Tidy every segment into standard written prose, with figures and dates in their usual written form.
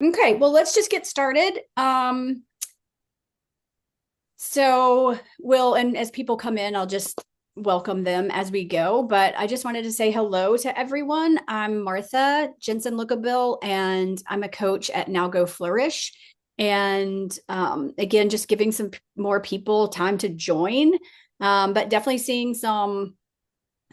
Okay, well, let's just get started. And as people come in, I'll just welcome them as we go. But I just wanted to say hello to everyone. I'm Martha Jensen Lookabill, and I'm a coach at Now Go Flourish. And again, just giving some more people time to join, but definitely seeing some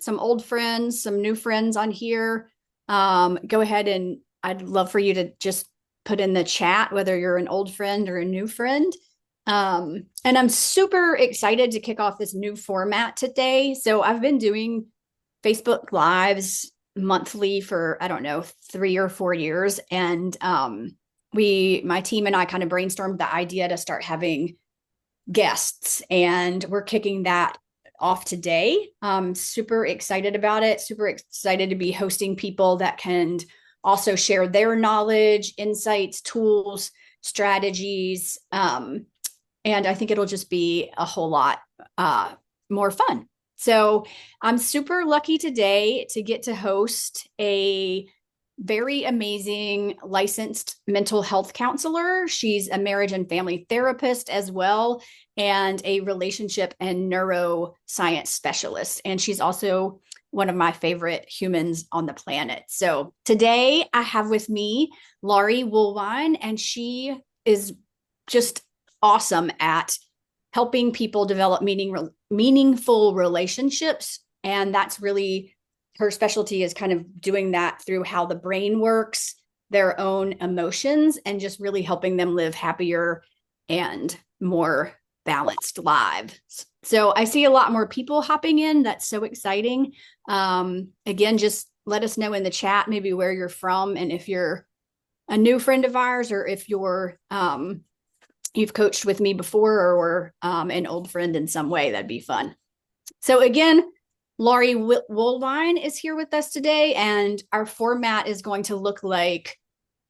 old friends, some new friends on here. Go ahead and I'd love for you to just put in the chat whether you're an old friend or a new friend. And I'm super excited to kick off this new format today. So I've been doing Facebook Lives monthly for, I don't know, 3 or 4 years. And my team and I kind of brainstormed the idea to start having guests, and we're kicking that off today. I'm super excited about it, super excited to be hosting people that can also share their knowledge, insights, tools, strategies. And I think it'll just be a whole lot more fun. So I'm super lucky today to get to host a very amazing licensed mental health counselor. She's a marriage and family therapist as well, and a relationship and neuroscience specialist. And she's also one of my favorite humans on the planet. So today I have with me Laurie Woolwine, and she is just awesome at helping people develop meaningful relationships. And that's really her specialty, is kind of doing that through how the brain works, their own emotions, and just really helping them live happier and more balanced lives. So I see a lot more people hopping in. That's so exciting. Again, just let us know in the chat maybe where you're from, and if you're a new friend of ours, or if you've coached with me before, or an old friend in some way. That'd be fun. So again, Laurie Woolwine is here with us today, and our format is going to look like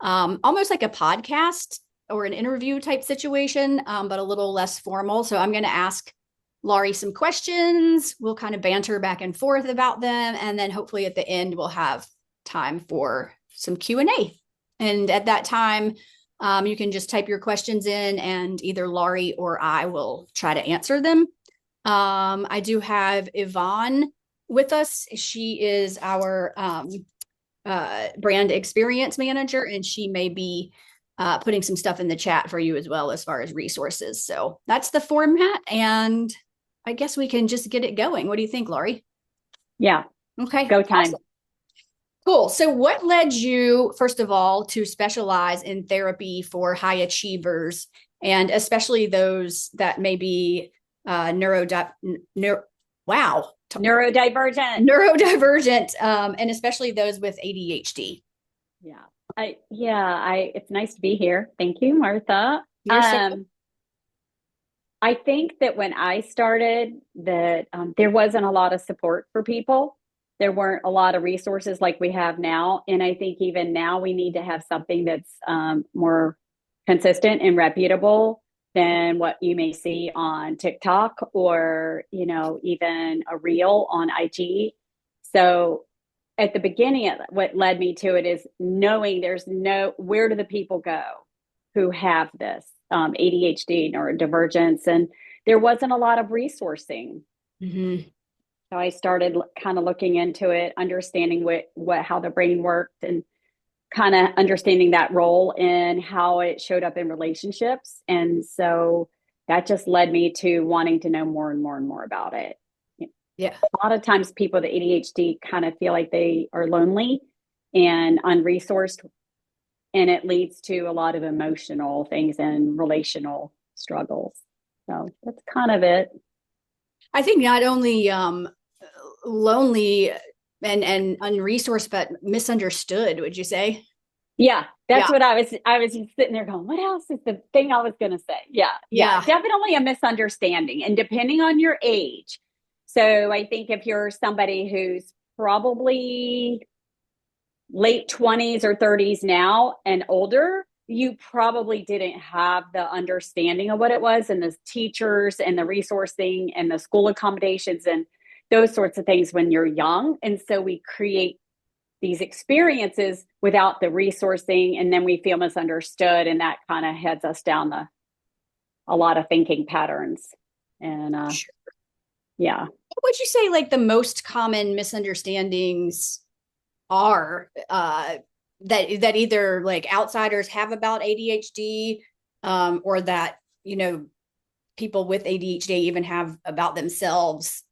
almost like a podcast or an interview type situation, but a little less formal. So I'm going to ask Laurie some questions. We'll kind of banter back and forth about them, and then hopefully at the end we'll have time for some Q&A. And at that time, you can just type your questions in, and either Laurie or I will try to answer them. I do have Yvonne with us. She is our brand experience manager, and she may be putting some stuff in the chat for you as well, as far as resources. So that's the format, and I guess we can just get it going. What do you think, Laurie? Yeah. Okay. Go time. Awesome. Cool. So what led you, first of all, to specialize in therapy for high achievers, and especially those that may be wow, neurodivergent, and especially those with ADHD? Yeah. It's nice to be here. Thank you, Martha. You're so I think that when I started that there wasn't a lot of support for people. There weren't a lot of resources like we have now. And I think even now we need to have something that's more consistent and reputable than what you may see on TikTok, or, even a reel on IG. So at the beginning, what led me to it is knowing where do the people go who have this ADHD, neurodivergence, and there wasn't a lot of resourcing. Mm-hmm. So I started kind of looking into it, understanding how the brain worked, and kind of understanding that role and how it showed up in relationships. And so that just led me to wanting to know more and more and more about it. Yeah. A lot of times people with ADHD kind of feel like they are lonely and unresourced, and it leads to a lot of emotional things and relational struggles. So that's kind of it. I think not only lonely and unresourced, but misunderstood, would you say? Yeah, that's Yeah. what I was sitting there going, what else is the thing I was going to say? Yeah, definitely a misunderstanding. And depending on your age. So I think if you're somebody who's probably late 20s or 30s now and older, you probably didn't have the understanding of what it was, and the teachers and the resourcing and the school accommodations and those sorts of things when you're young. And so we create these experiences without the resourcing, and then we feel misunderstood, and that kind of heads us down a lot of thinking patterns. And Sure. yeah. What would you say like the most common misunderstandings are that either like outsiders have about ADHD, or that people with ADHD even have about themselves?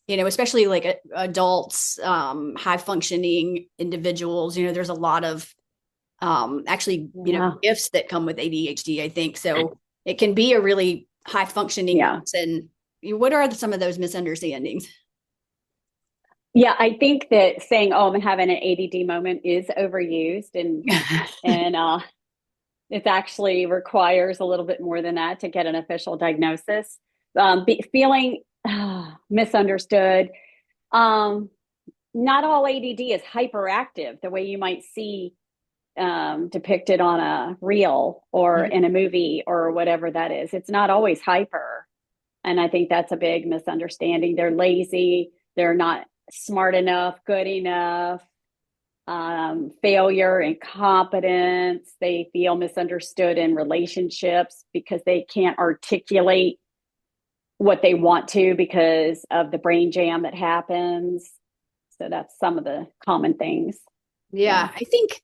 Especially like adults, high functioning individuals. There's a lot of actually Yeah. gifts that come with ADHD, I think. So it can be a really high functioning Yeah. person. What are some of those misunderstandings? Yeah, I think that saying, "Oh, I'm having an ADD moment" is overused, and it actually requires a little bit more than that to get an official diagnosis. Feeling misunderstood. Um, Not all ADD is hyperactive the way you might see depicted on a reel or in a movie or whatever that is. It's not always hyper. And I think that's a big misunderstanding. They're lazy, they're not smart enough, good enough, failure, incompetence. They feel misunderstood in relationships because they can't articulate what they want to because of the brain jam that happens. So that's some of the common things. Yeah, Yeah. I think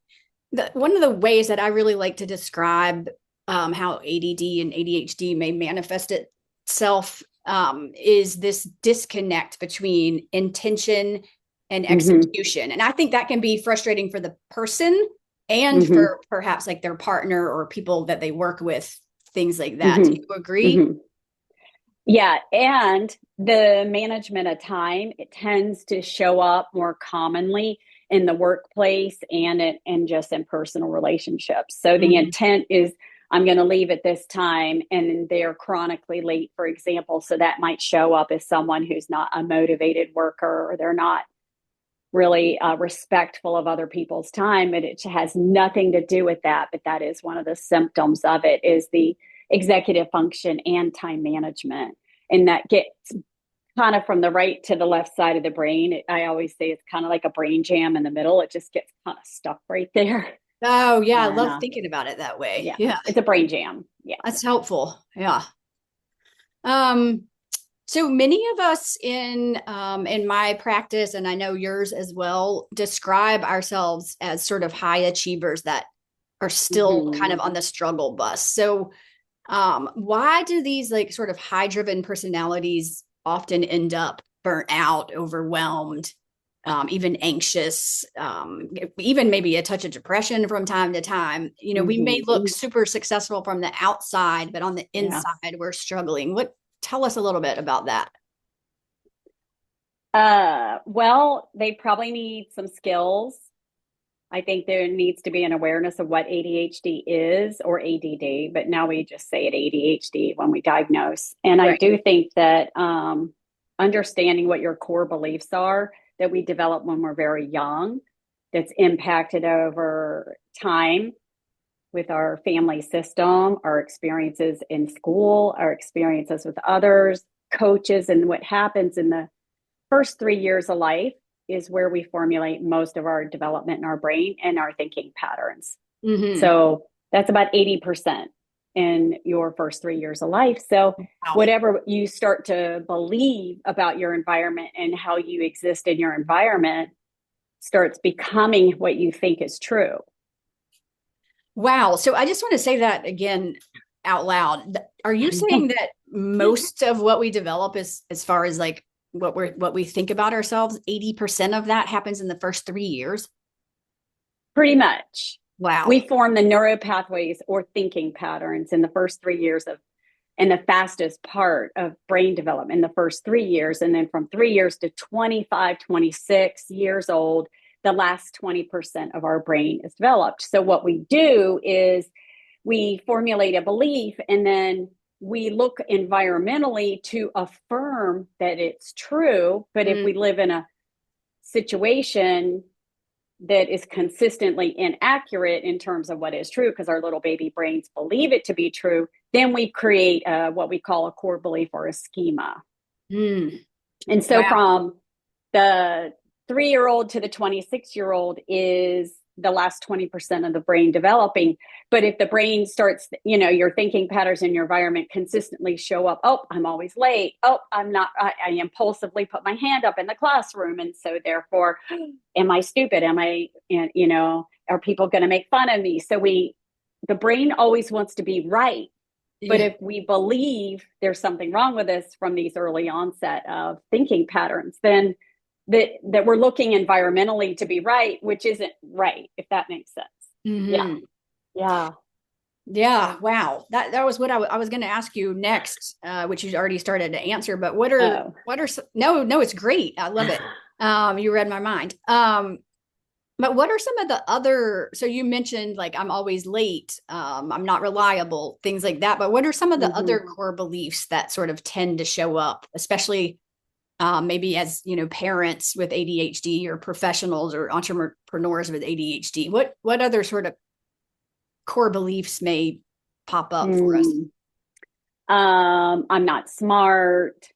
one of the ways that I really like to describe how ADD and ADHD may manifest itself is this disconnect between intention and Mm-hmm. execution. And I think that can be frustrating for the person and Mm-hmm. for perhaps like their partner or people that they work with, things like that. Do Mm-hmm. you agree? Mm-hmm. Yeah, and the management of time, it tends to show up more commonly in the workplace and just in personal relationships. So the Mm-hmm. intent is I'm going to leave at this time and they're chronically late, for example. So that might show up as someone who's not a motivated worker or they're not really respectful of other people's time. And it has nothing to do with that, but that is one of the symptoms of it is the executive function and time management. And that gets kind of from the right to the left side of the brain. I always say it's kind of like a brain jam in the middle. It just gets kind of stuck right there. Oh, yeah, I And love thinking about it that way. yeah, Yeah, it's a brain jam. Yeah. that's helpful. Yeah. Um, So many of us in my practice, and I know yours as well, describe ourselves as sort of high achievers that are still kind Mm-hmm. of on the struggle bus. So why do these like sort of high driven personalities often end up burnt out, overwhelmed, even anxious, even maybe a touch of depression from time to time? We may look Mm-hmm. super successful from the outside, but on the Yeah. inside, we're struggling. Tell us a little bit about that. Well, they probably need some skills. I think there needs to be an awareness of what ADHD is or ADD, but now we just say it ADHD when we diagnose. And I Right. do think that understanding what your core beliefs are that we develop when we're very young, that's impacted over time with our family system, our experiences in school, our experiences with others, coaches, and what happens in the first 3 years of life is where we formulate most of our development in our brain and our thinking patterns. Mm-hmm. So that's about 80% in your first 3 years of life. So Wow. whatever you start to believe about your environment and how you exist in your environment starts becoming what you think is true. Wow. So I just want to say that again out loud. Are you saying that most of what we develop is as far as like what we think about ourselves, 80% of that happens in the first 3 years? Pretty much. We Wow. form the neural pathways or thinking patterns in the first 3 years of and the fastest part of brain development in the first 3 years. And then from 3 years to 25, 26 years old, the last 20% of our brain is developed. So what we do is we formulate a belief and then we look environmentally to affirm that it's true. But if Mm, we live in a situation that is consistently inaccurate in terms of what is true because our little baby brains believe it to be true, then we create what we call a core belief or a schema. mm. And so Wow. from the 3-year-old to the 26-year-old is the last 20% of the brain developing. But if the brain starts, your thinking patterns in your environment consistently show up, oh, I'm always late. Oh, I impulsively put my hand up in the classroom. And so therefore, am I stupid? Are people going to make fun of me? So the brain always wants to be right. But if we believe there's something wrong with us from these early onset of thinking patterns, then that we're looking environmentally to be right, which isn't right, if that makes sense. Mm-hmm. Yeah. Wow. That was what I was going to ask you next, which you already started to answer. But what are no, it's great. I love it. You read my mind. But what are some of the other, so you mentioned like, I'm always late. I'm not reliable, things like that. But what are some of the other core beliefs that sort of tend to show up, especially maybe as, parents with ADHD or professionals or entrepreneurs with ADHD? What other sort of core beliefs may pop up for us? I'm not smart,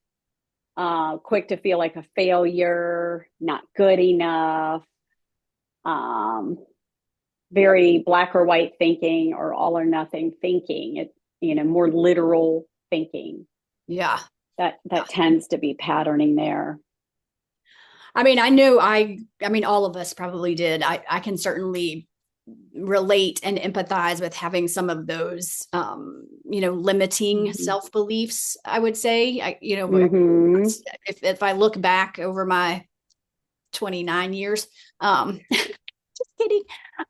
quick to feel like a failure, not good enough, very black or white thinking or all or nothing thinking, more literal thinking. Yeah. That tends to be patterning there. I mean, I know all of us probably did. I can certainly relate and empathize with having some of those, limiting self-beliefs, I would say. If I look back over my 29 years, just kidding.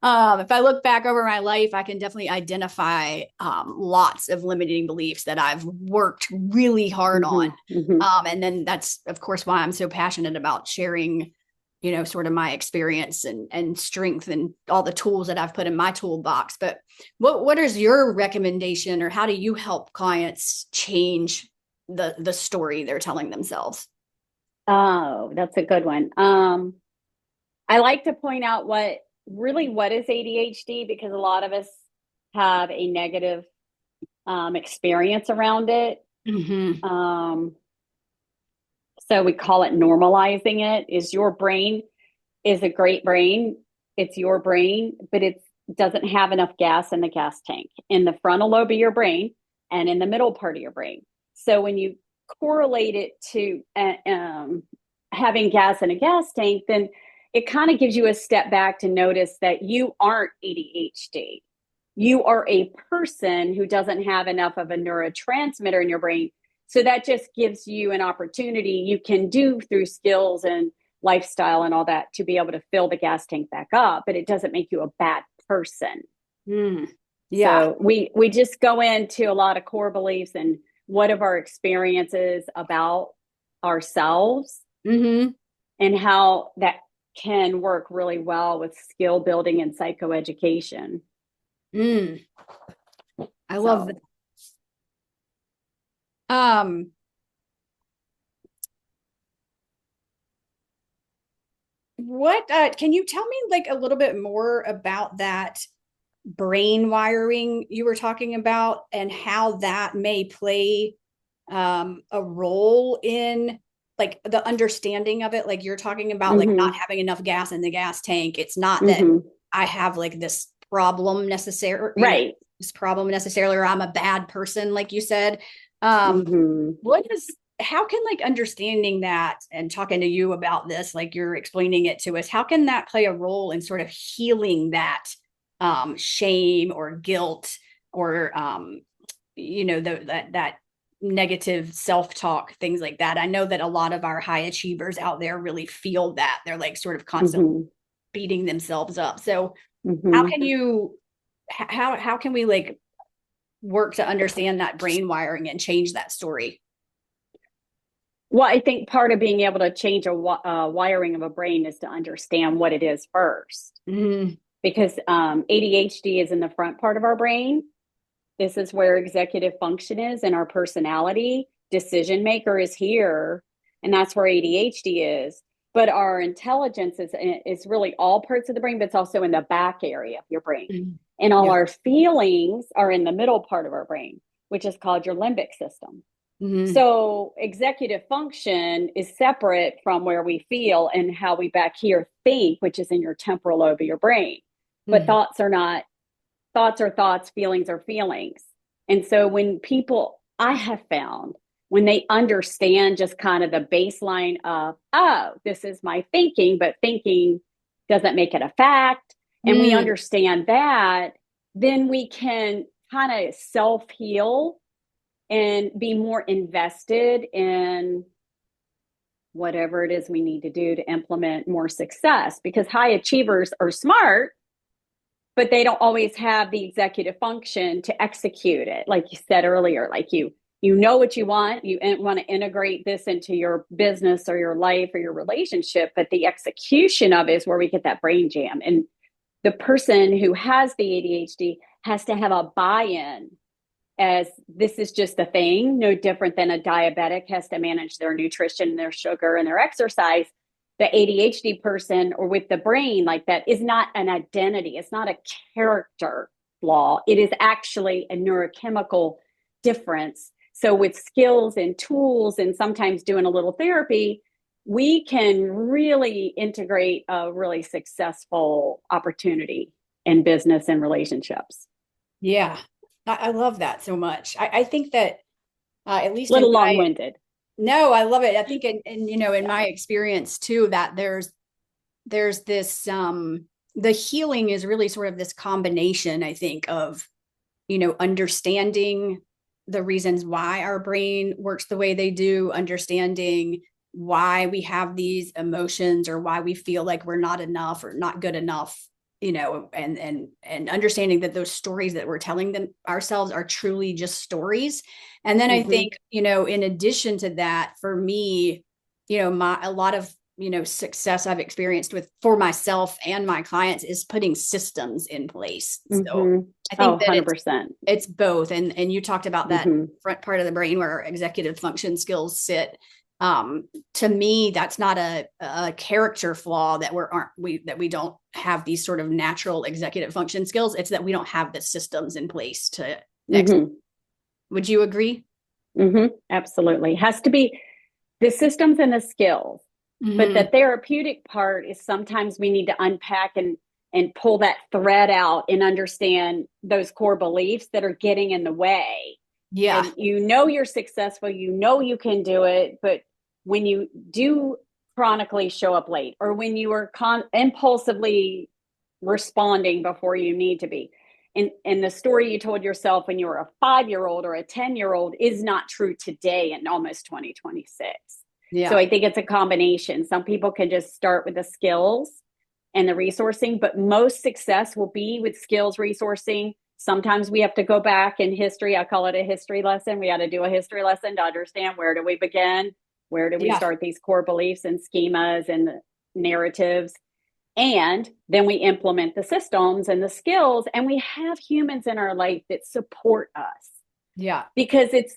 If I look back over my life, I can definitely identify lots of limiting beliefs that I've worked really hard on. And then that's, of course, why I'm so passionate about sharing, sort of my experience and strength and all the tools that I've put in my toolbox. But what is your recommendation, or how do you help clients change the story they're telling themselves? Oh, that's a good one. I like to point out what is ADHD, because a lot of us have a negative experience around it. So we call it normalizing it. Your brain is a great brain. It's your brain, but it doesn't have enough gas in the gas tank in the frontal lobe of your brain and in the middle part of your brain. So when you correlate it to having gas in a gas tank, then it kind of gives you a step back to notice that you aren't ADHD. You are a person who doesn't have enough of a neurotransmitter in your brain. So that just gives you an opportunity you can do through skills and lifestyle and all that to be able to fill the gas tank back up, but it doesn't make you a bad person. Yeah. So we just go into a lot of core beliefs and what of our experiences about ourselves and how that can work really well with skill building and psychoeducation. I love that. What can you tell me like a little bit more about that brain wiring you were talking about, and how that may play a role in like the understanding of it? Like you're talking about like not having enough gas in the gas tank. It's not that I have like this problem necessarily, right? This problem necessarily, or I'm a bad person, like you said. How can like understanding that and talking to you about this, like you're explaining it to us, how can that play a role in sort of healing that shame or guilt or that negative self-talk, things like that? I know that a lot of our high achievers out there really feel that they're like sort of constantly beating themselves up. So how can we like work to understand that brain wiring and change that story? Well, I think part of being able to change a wiring of a brain is to understand what it is first. Because ADHD is in the front part of our brain. This is where executive function is in our personality. Decision maker is here, and that's where ADHD is. But our intelligence is really all parts of the brain, but it's also in the back area of your brain. And all our feelings are in the middle part of our brain, which is called your limbic system. Hmm. So executive function is separate from where we feel and how we back here think, which is in your temporal lobe of your brain. But Hmm. thoughts are not. Thoughts are thoughts, feelings are feelings. And so when people, I have found, when they understand just kind of the baseline of, oh, this is my thinking, but thinking doesn't make it a fact, and we Mm. understand that, then we can kind of self heal and be more invested in whatever it is we need to do to implement more success. Because high achievers are smart, but they don't always have the executive function to execute it. Like you said earlier, like you know what you want to integrate this into your business or your life or your relationship, but the execution of it is where we get that brain jam. And the person who has the ADHD has to have a buy-in, as this is just a thing, no different than a diabetic has to manage their nutrition, their sugar, and their exercise. The ADHD person, or with the brain like that, is not an identity. It's not a character flaw. It is actually a neurochemical difference. So with skills and tools and sometimes doing a little therapy, we can really integrate a really successful opportunity in business and relationships. Yeah, I love that so much. I think that at least in Little my long-winded. no, I love it. I think in in Yeah. my experience too, that there's this the healing is really sort of this combination, I think, of understanding the reasons why our brain works the way they do, understanding why we have these emotions or why we feel like we're not enough or not good enough, and understanding that those stories that we're telling them ourselves are truly just stories. And then I Mm-hmm. think, in addition to that, for me, my a lot of success I've experienced with for myself and my clients is putting systems in place. So Mm-hmm. I Oh, think that it's 100%. it's both, and you talked about that Mm-hmm. front part of the brain where executive function skills sit. To me, that's not a character flaw that we don't have these sort of natural executive function skills. It's that we don't have the systems in place to Mm-hmm. would you agree? Mm-hmm. Absolutely. Has to be the systems and the skills. But the Mm-hmm. therapeutic part is sometimes we need to unpack and pull that thread out and understand those core beliefs that are getting in the way. Yeah. And you're successful, you can do it, but when you do chronically show up late, or when you are impulsively responding before you need to be, and the story you told yourself when you were a 5-year-old or a 10-year-old is not true today in almost 2026. So Yeah. I think it's a combination. Some people can just start with the skills and the resourcing, but most success will be with skills resourcing. Sometimes we have to go back in history. I call it a history lesson. We got to do a history lesson to understand, where do we begin? Where do we Yeah. start these core beliefs and schemas and narratives? And then we implement the systems and the skills, and we have humans in our life that support us, Yeah. because if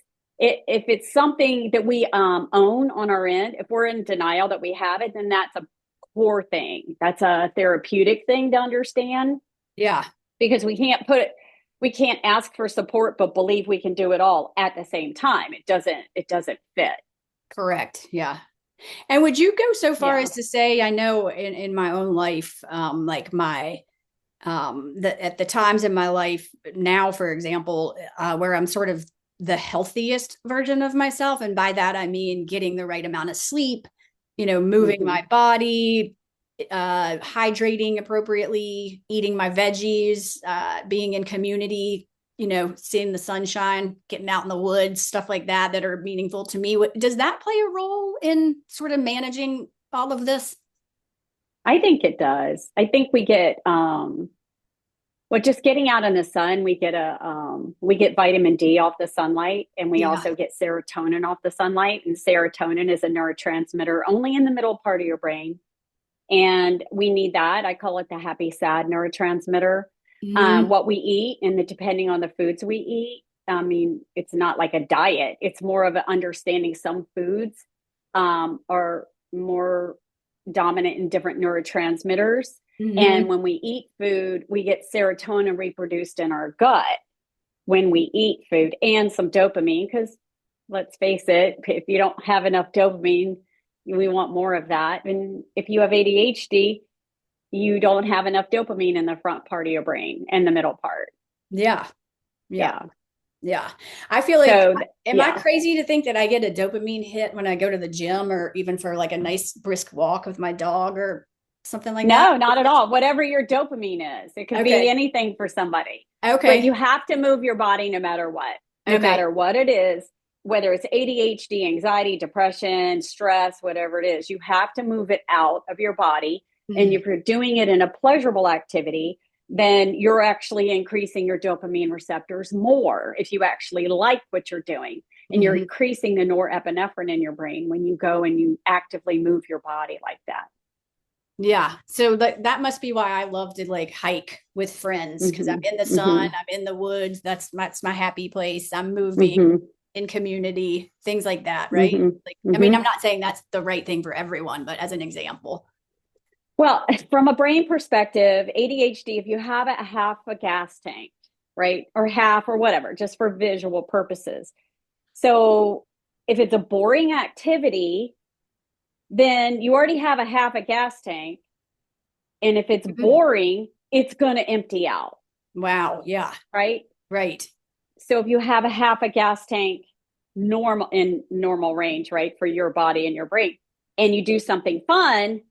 it's something that we own on our end, if we're in denial that we have it, then that's a core thing. That's a therapeutic thing to understand, Yeah. because we can't ask for support but believe we can do it all at the same time. It doesn't fit. Correct. Yeah. And would you go so far Yeah. as to say, I know in my own life, like at the times in my life now, for example, where I'm sort of the healthiest version of myself. And by that, I mean getting the right amount of sleep, moving Mm-hmm. my body, hydrating appropriately, eating my veggies, being in community, seeing the sunshine, getting out in the woods, stuff like that are meaningful to me. Does that play a role in sort of managing all of this? I think it does. I think we get well, just getting out in the sun, we get vitamin D off the sunlight, and we Yeah. also get serotonin off the sunlight. And serotonin is a neurotransmitter only in the middle part of your brain, and we need that. I call it the happy sad neurotransmitter. Mm-hmm. What we eat, and depending on the foods we eat, I mean, it's not like a diet. It's more of an understanding. Some foods are more dominant in different neurotransmitters. And Mm-hmm. when we eat food, we get serotonin reproduced in our gut when we eat food, and some dopamine, because let's face it, if you don't have enough dopamine, we want more of that. And if you have ADHD, you don't have enough dopamine in the front part of your brain and the middle part. Yeah. Yeah. Yeah. Yeah. I feel like, So, am I yeah. crazy to think that I get a dopamine hit when I go to the gym or even for like a nice brisk walk with my dog or something like that? No, not at all. Whatever your dopamine is, it could be Okay. anything for somebody. But Okay. you have to move your body no matter what, no Okay. matter what it is, whether it's ADHD, anxiety, depression, stress, whatever it is, you have to move it out of your body. And Mhm. if you're doing it in a pleasurable activity, then you're actually increasing your dopamine receptors more if you actually like what you're doing. And you're Mhm. increasing the norepinephrine in your brain when you go and you actively move your body like that. Yeah. So that must be why I love to like hike with friends because I'm Mm-hmm. in the sun, Mm-hmm. I'm in the woods. That's my happy place. I'm moving Mm-hmm. in community, things like that, right? Mm-hmm. Like, I mean, Mm-hmm. I'm not saying that's the right thing for everyone, but as an example. Well, from a brain perspective, ADHD, if you have a half a gas tank, right, or half or whatever, just for visual purposes. So if it's a boring activity, then you already have a half a gas tank. And if it's Mhm. boring, it's going to empty out, Wow. Yeah. right? Right. So if you have a half a gas tank normal range, right, for your body and your brain, and you do something fun,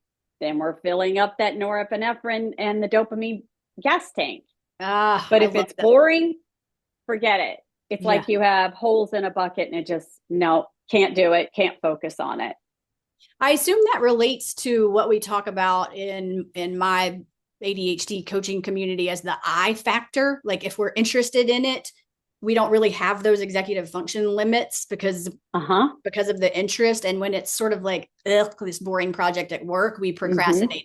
then we're filling up that norepinephrine and the dopamine gas tank. Ah, But I if love it's that. boring, forget it. It's Yeah. like you have holes in a bucket and it just, no, can't do it, can't focus on it. I assume that relates to what we talk about in my ADHD coaching community as the I factor. Like if we're interested in it, we don't really have those executive function limits Uh-huh. because of the interest. And when it's sort of like this boring project at work, we Mm-hmm. procrastinate.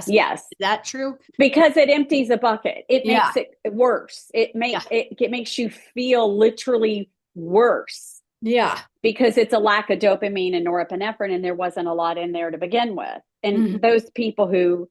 Yes. Is that true? Because it empties a bucket. It Yeah. makes it worse. Yeah. It makes you feel literally worse Yeah. because it's a lack of dopamine and norepinephrine, and there wasn't a lot in there to begin with. And Mhm. those people who,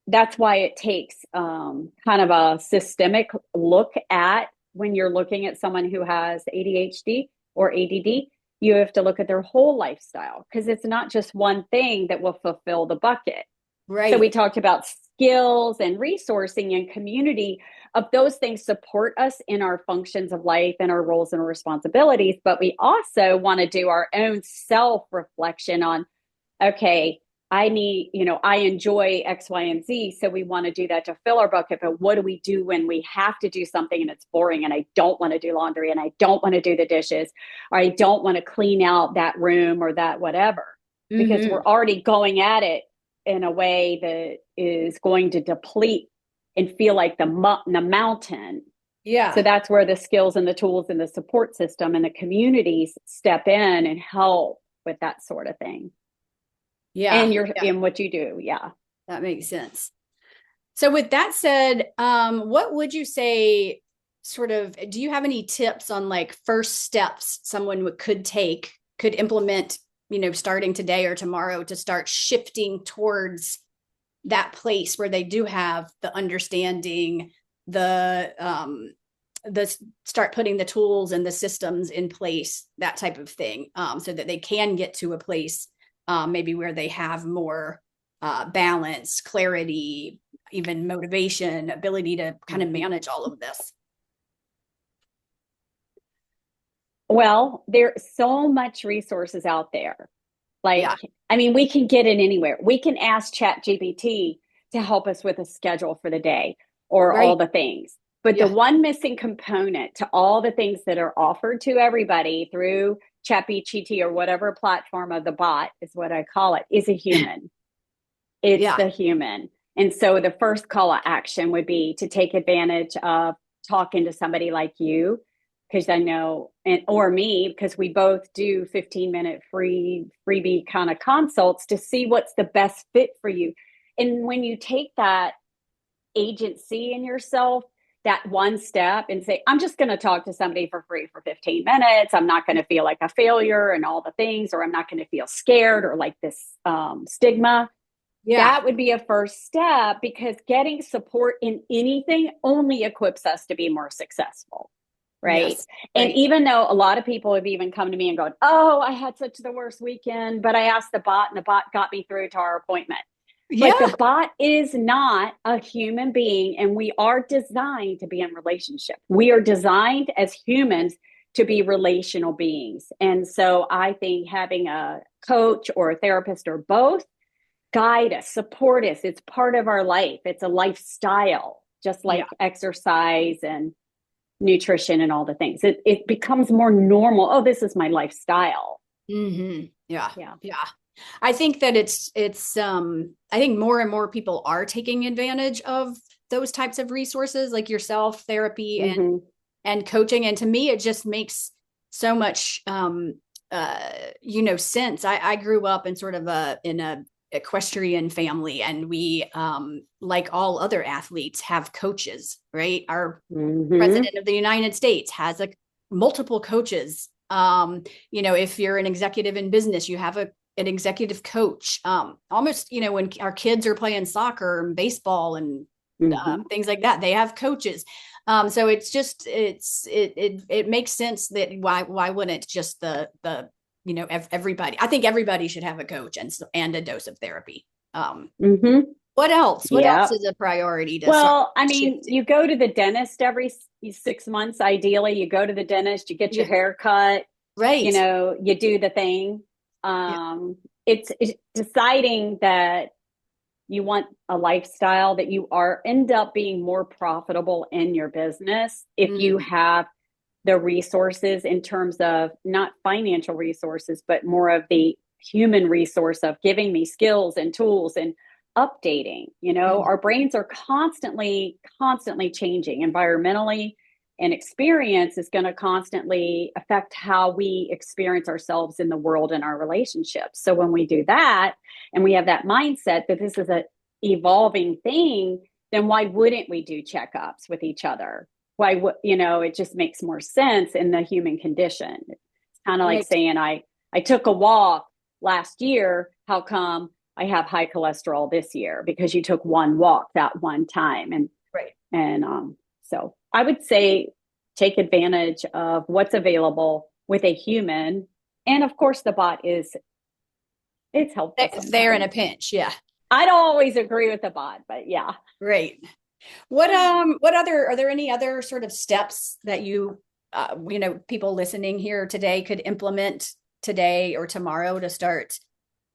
that's why it takes kind of a systemic look at when you're looking at someone who has ADHD or ADD. You have to look at their whole lifestyle because it's not just one thing that will fulfill the bucket. So we Right. talked about skills and resourcing and community of those things support us in our functions of life and our roles and our responsibilities. But we also want to do our own self reflection on, okay, I need, I enjoy X, Y, and Z. So we want to do that to fill our bucket. But what do we do when we have to do something and it's boring and I don't want to do laundry and I don't want to do the dishes or I don't want to clean out that room or that whatever? Because Hmm. we're already going at it in a way that is going to deplete and feel like the mountain. So Yeah. that's where the skills and the tools and the support system and the communities step in and help with that sort of thing. Yeah. And you're Yeah. in what you do. Yeah. That makes sense. So with that said, what would you say sort of do you have any tips on like first steps someone could implement, starting today or tomorrow to start shifting towards that place where they do have the understanding, the start putting the tools and the systems in place, that type of thing, so that they can get to a place maybe where they have more balance, clarity, even motivation, ability to kind of Mm-hmm. manage all of this. Well, there's so much resources out there. Like, Yeah. I mean, we can get it anywhere. We can ask Chat GPT to help us with a schedule for the day or all Right. the things. But the Yeah. one missing component to all the things that are offered to everybody through ChatGPT or whatever platform of the bot is what I call it, is a human. It's Yeah. the human. And so the first call to action would be to take advantage of talking to somebody like you, because I know, and or me, because we both do 15-minute freebie kind of consults to see what's the best fit for you. And when you take that agency in yourself, that one step and say, I'm just going to talk to somebody for free for 15 minutes. I'm not going to feel like a failure and all the things, or I'm not going to feel scared or like this stigma. Yeah. That would be a first step because getting support in anything only equips us to be more successful. right? Yes. And Right. even though a lot of people have even come to me and gone, "Oh, I had such the worst weekend," but I asked the bot and the bot got me through to our appointment. But the Yeah. bot is not a human being, and we are designed to be in relationship. We are designed as humans to be relational beings. And so I think having a coach or a therapist or both guide us, support us, it's part of our life. It's a lifestyle, just Yeah. like exercise and nutrition and all the things. It becomes more normal. Oh, this is my lifestyle. Yeah. Yeah. Yeah. I think that it's I think more and more people are taking advantage of those types of resources like yourself, therapy Mm-hmm. and coaching. And to me, it just makes so much sense. I grew up in sort of a equestrian family, and we like all other athletes have coaches, right? Our Mm-hmm. president of the United States has a multiple coaches. If you're an executive in business, you have an executive coach. Almost, when our kids are playing soccer and baseball and Mm-hmm. things like that, they have coaches. So it's just it makes sense that why wouldn't just everybody? I think everybody should have a coach and a dose of therapy. Mm-hmm. What else? What else Yeah. is a priority to start Well, I mean, shifting? you go to the dentist every 6 months, ideally. You go to the dentist, you get your Yeah, hair cut, right. you do the thing. Yeah. It's deciding that you want a lifestyle that you are end up being more profitable in your business if you Mm, have the resources in terms of not financial resources, but more of the human resource of giving me skills and tools and updating. mm, Our brains are constantly changing environmentally, and experience is going to constantly affect how we experience ourselves in the world and our relationships. So when we do that and we have that mindset that this is a evolving thing, then why wouldn't we do checkups with each other? Why would it just makes more sense in the human condition. It's kind of like right. saying I took a walk last year, how come I have high cholesterol this year? Because you took one walk that one time. and Right. and so I would say take advantage of what's available with a human. And of course the bot is it's helpful There in a sometimes. pinch. Yeah. I don't always agree with the bot, but yeah. Right. What other, are there any other sort of steps that people listening here today could implement today or tomorrow to start,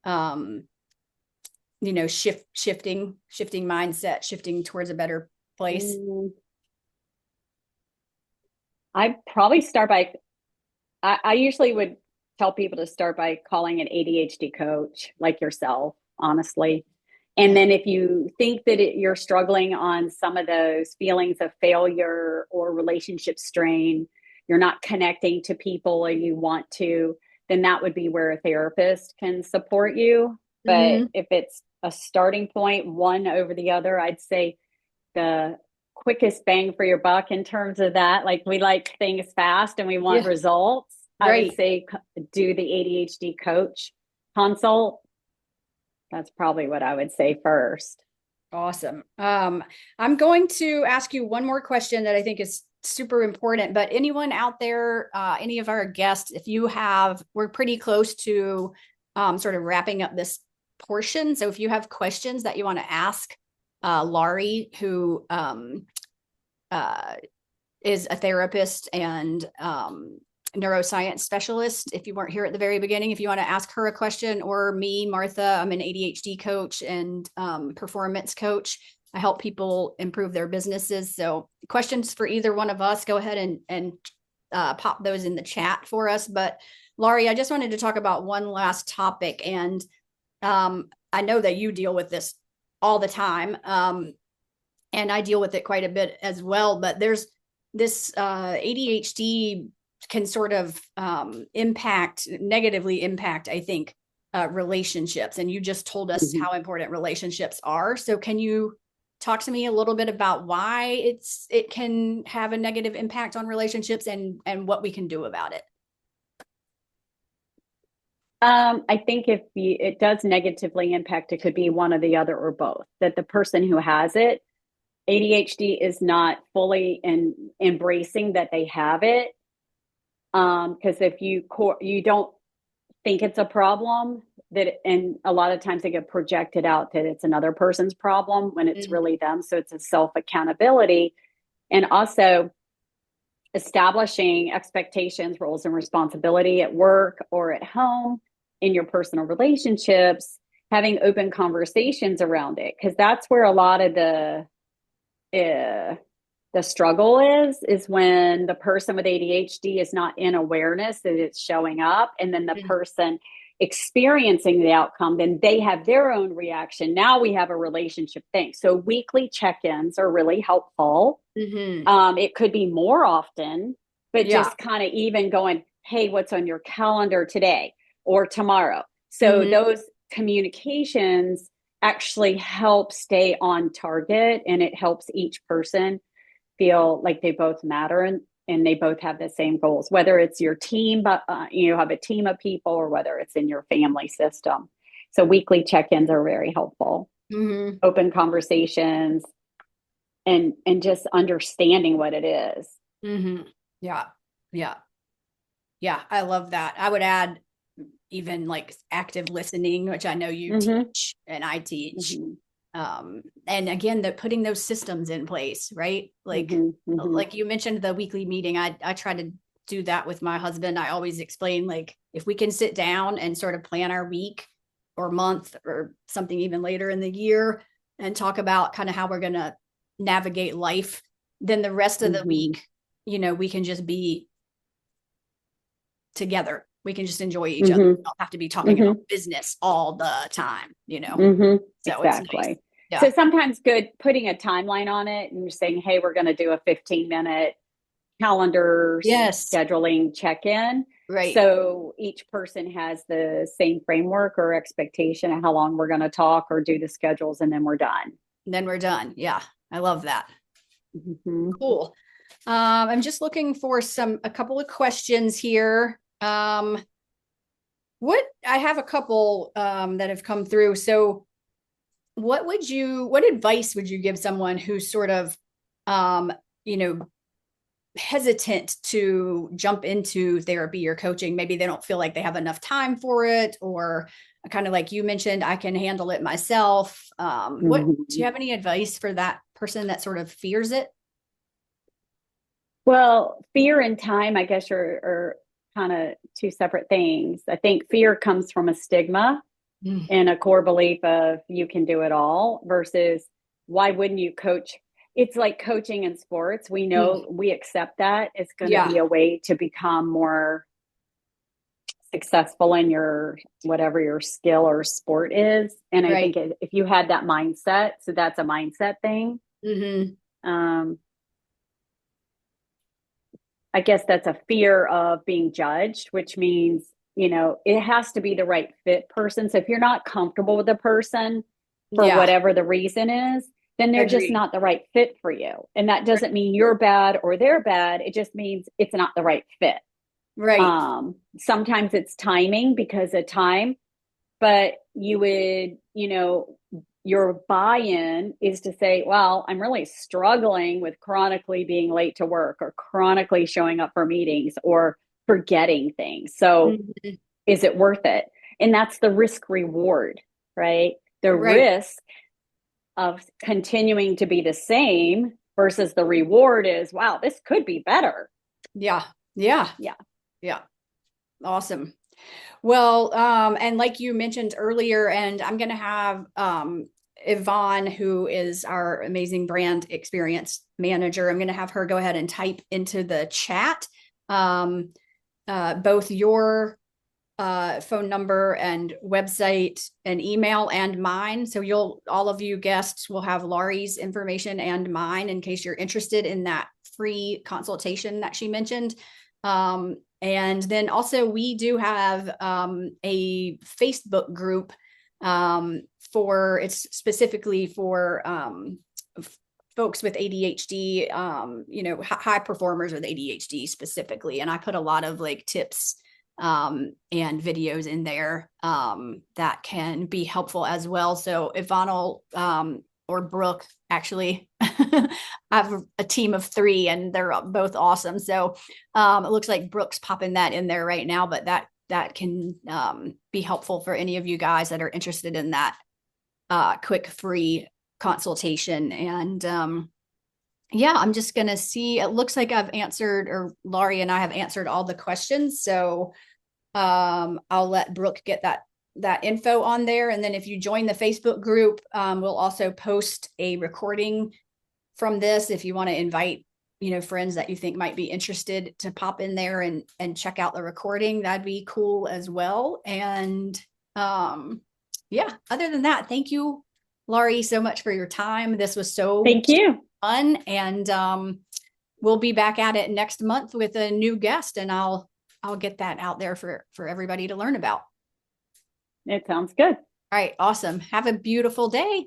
um, shifting mindset, shifting towards a better place? Mm, I probably start by, I usually would tell people to start by calling an ADHD coach like yourself, honestly. And Yeah. then if you think that you're struggling on some of those feelings of failure or relationship strain, you're not connecting to people and you want to, then that would be where a therapist can support you. But Hmm. if it's a starting point, one over the other, I'd say the quickest bang for your buck in terms of that. Like we like things fast and we want Yeah. results. I would Right. say do the ADHD coach consult. That's probably what I would say first. Awesome. I'm going to ask you one more question that I think is super important, but anyone out there, any of our guests, if you have, we're pretty close to sort of wrapping up this portion. So if you have questions that you want to ask Laurie, who uh, is a therapist and neuroscience specialist. If you weren't here at the very beginning, if you want to ask her a question, or me, Martha, I'm an ADHD coach and performance coach. I help people improve their businesses. So questions for either one of us, go ahead and pop those in the chat for us. But Laurie, I just wanted to talk about one last topic. And I know that you deal with this all the time. And I deal with it quite a bit as well. But there's this ADHD can sort of negatively impact, I think, relationships. And you just told us Mm-hmm. how important relationships are. So can you talk to me a little bit about why it can have a negative impact on relationships and what we can do about it? I think if it does negatively impact, it could be one or the other or both. That the person who has it ADHD is not fully embracing that they have it. Because if you don't think it's a problem, and a lot of times they get projected out that it's another person's problem when it's Mm-hmm. really them. So it's a self accountability, and also establishing expectations, roles, and responsibility at work or at home, in your personal relationships, having open conversations around it, because that's where a lot of the struggle is when the person with ADHD is not in awareness that it's showing up, and then the person experiencing the outcome, then they have their own reaction. Now we have a relationship thing. So weekly check-ins are really helpful. Mm-hmm. It could be more often, but Yeah. just kind of even going, hey, what's on your calendar today or tomorrow? So Mm-hmm. those communications actually help stay on target, and it helps each person feel like they both matter, and they both have the same goals, whether it's your team, but you have a team of people, or whether it's in your family system. So weekly check-ins are very helpful. Mm-hmm. Open conversations, and just understanding what it is. Mm-hmm. Yeah. Yeah. Yeah. I love that. I would add even like active listening, which I know you Mm-hmm. teach and I teach. Mm-hmm. And again, the putting those systems in place, right? Mm-hmm. Mm-hmm. Like you mentioned the weekly meeting. I try to do that with my husband. I always explain, like, if we can sit down and sort of plan our week or month or something even later in the year and talk about kind of how we're going to navigate life, then the rest of the Mm-hmm. week, we can just be together. We can just enjoy each other. Mm-hmm. We don't have to be talking about Mm-hmm. business all the time. Mm-hmm. So it's nice. Exactly. So Yeah. sometimes good putting a timeline on it and saying, hey, we're going to do a 15-minute calendar Yes. scheduling check-in. Right. So each person has the same framework or expectation of how long we're going to talk or do the schedules, and then we're done. And then we're done. Yeah. I love that. Mm-hmm. Cool. I'm just looking for a couple of questions here. What I have a couple that have come through. So what advice would you give someone who's sort of um, you know, hesitant to jump into therapy or coaching? Maybe they don't feel like they have enough time for it, or kind of like you mentioned, I can handle it myself. What do Mm-hmm. you have any advice for that person that sort of fears it? Well, fear and time, I guess, are kind of two separate things. I think fear comes from a stigma Mm. and a core belief of you can do it all, versus why wouldn't you coach? It's like coaching in sports. We Mm. know, we accept that it's going to Yeah. be a way to become more successful in your whatever your skill or sport is. And I think Right. if you had that mindset, so that's a mindset thing. Mm-hmm. Um, I guess that's a fear of being judged, which means, it has to be the right fit person. So if you're not comfortable with the person for Yeah. whatever the reason is, then they're just Agree. not the right fit for you. And that doesn't mean you're bad or they're bad. It just means it's not the right fit. Right. Sometimes it's timing because of time, but your buy-in is to say, well, I'm really struggling with chronically being late to work or chronically showing up for meetings or forgetting things. So Mhm. is it worth it? And that's the risk reward, right? The Right. risk of continuing to be the same versus the reward is, wow, this could be better. Yeah. Yeah. Yeah. Yeah. Awesome. Well, and like you mentioned earlier, and I'm going to have Yvonne, who is our amazing brand experience manager, I'm going to have her go ahead and type into the chat um, both your phone number and website and email and mine. So all of you guests will have Laurie's information and mine in case you're interested in that free consultation that she mentioned. And then also we do have a Facebook group it's specifically for folks with ADHD, high performers with ADHD specifically. And I put a lot of like tips and videos in there that can be helpful as well. So Yvonne will, or Brooke, actually. I have a team of 3 and they're both awesome. So it looks like Brooke's popping that in there right now, but that can be helpful for any of you guys that are interested in that quick free consultation. And yeah, I'm just going to see. It looks like I've answered, or Laurie and I have answered all the questions. So I'll let Brooke get that info on there. And then if you join the Facebook group, we'll also post a recording from this if you want to invite, friends that you think might be interested to pop in there and check out the recording. That'd be cool as well. And yeah, other than that, thank you, Laurie, so much for your time. This was so Thank you. fun. And we'll be back at it next month with a new guest, and I'll get that out there for everybody to learn about. It sounds good. All right. Awesome. Have a beautiful day.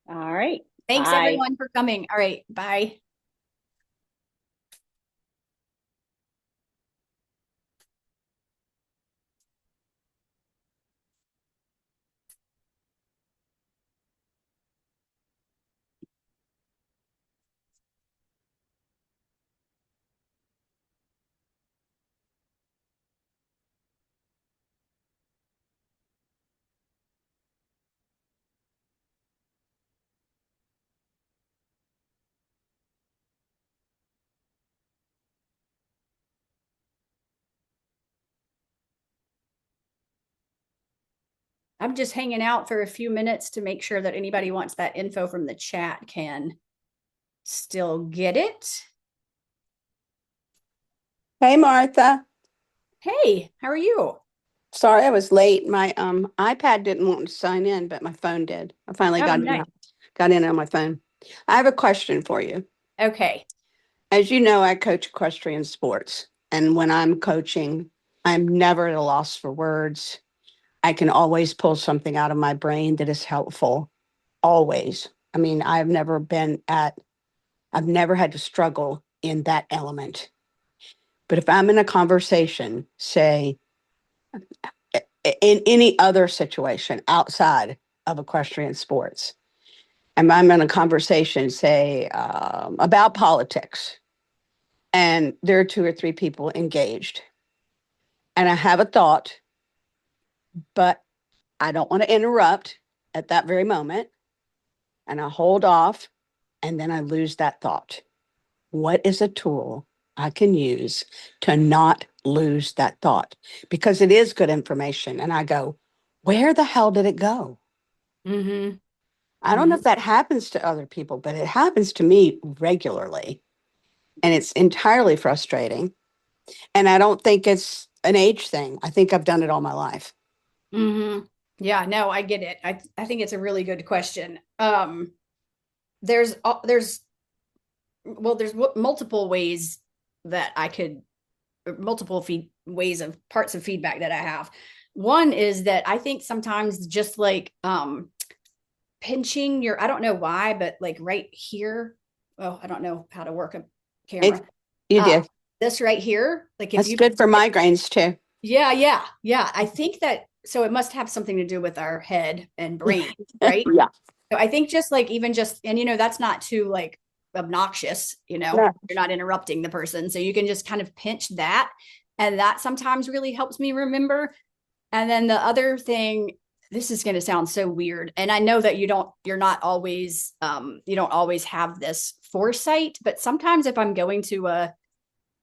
All right. Thanks Bye. everyone for coming. All right. Bye. I'm just hanging out for a few minutes to make sure that anybody wants that info from the chat can still get it. Hey, Martha. Hey, how are you? Sorry I was late. My iPad didn't want to sign in, but my phone did. I finally Oh, got nice. got in on my phone. I have a question for you. Okay. As you know, I coach equestrian sports, and when I'm coaching, I'm never at a loss for words. I can always pull something out of my brain that is helpful. Always. I mean, I've never had to struggle in that element. But if I'm in a conversation, say, in any other situation outside of equestrian sports, and I'm in a conversation, say, about politics, and there are 2 or 3 people engaged, and I have a thought, but I don't want to interrupt at that very moment, and I hold off, and then I lose that thought. What is a tool I can use to not lose that thought? Because it is good information. And I go, where the hell did it go? Mm-hmm. I don't know if that happens to other people, but it happens to me regularly. And it's entirely frustrating. And I don't think it's an age thing. I think I've done it all my life. Mm-hmm. Yeah, no, I get it. I think it's a really good question. There's multiple ways that I could ways of parts of feedback that I have. One is that I think sometimes just like pinching your, I don't know why, but like right here. Oh, I don't know how to work a camera. You did. This right here, like if That's you good for migraines too. yeah. I think that so it must have something to do with our head and brain, right? Yeah. So I think just like even just and that's not too like obnoxious, No. you're not interrupting the person. So you can just kind of pinch that. And that sometimes really helps me remember. And then the other thing, this is going to sound so weird. And I know that you're not always, you don't always have this foresight, but sometimes if I'm going to a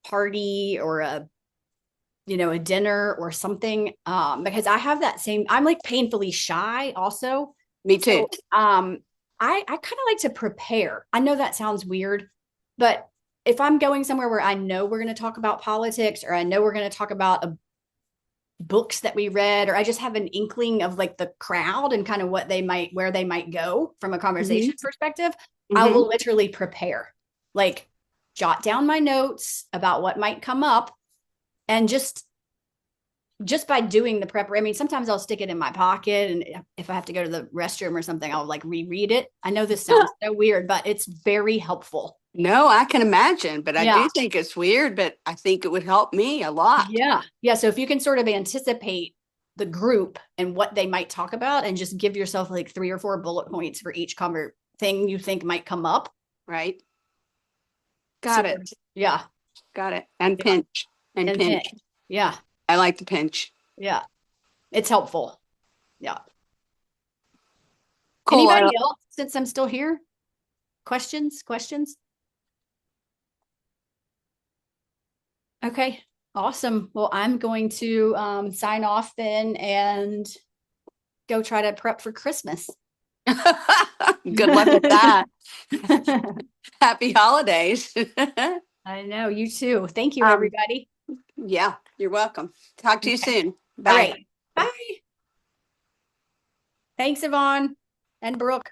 party or a dinner or something, because I have that same, I'm like painfully shy also. Me too. So, I kind of like to prepare. I know that sounds weird, but if I'm going somewhere where I know we're going to talk about politics or I know we're going to talk about books that we read, or I just have an inkling of like the crowd and kind of where they might go from a conversation perspective, I will literally prepare, like jot down my notes about what might come up. And just by doing the prep, I mean, sometimes I'll stick it in my pocket. And if I have to go to the restroom or something, I'll like reread it. I know this sounds so weird, but it's very helpful. No, I can imagine, but I do think it's weird, but I think it would help me a lot. Yeah. Yeah. So if you can sort of anticipate the group and what they might talk about and just give yourself like 3 or 4 bullet points for each thing you think might come up. Right. Got So, it. yeah. Got it. And Yeah. pinch. And pinch. Yeah. I like the pinch. Yeah. It's helpful. Yeah. Cool. Anybody else, since I'm still here? Questions? Okay. Awesome. Well, I'm going to sign off then and go try to prep for Christmas. Good luck with that. Happy holidays. I know, you too. Thank you, Um, everybody. Yeah, you're welcome. Talk to you soon. Bye. All right. Bye. Thanks, Yvonne and Brooke.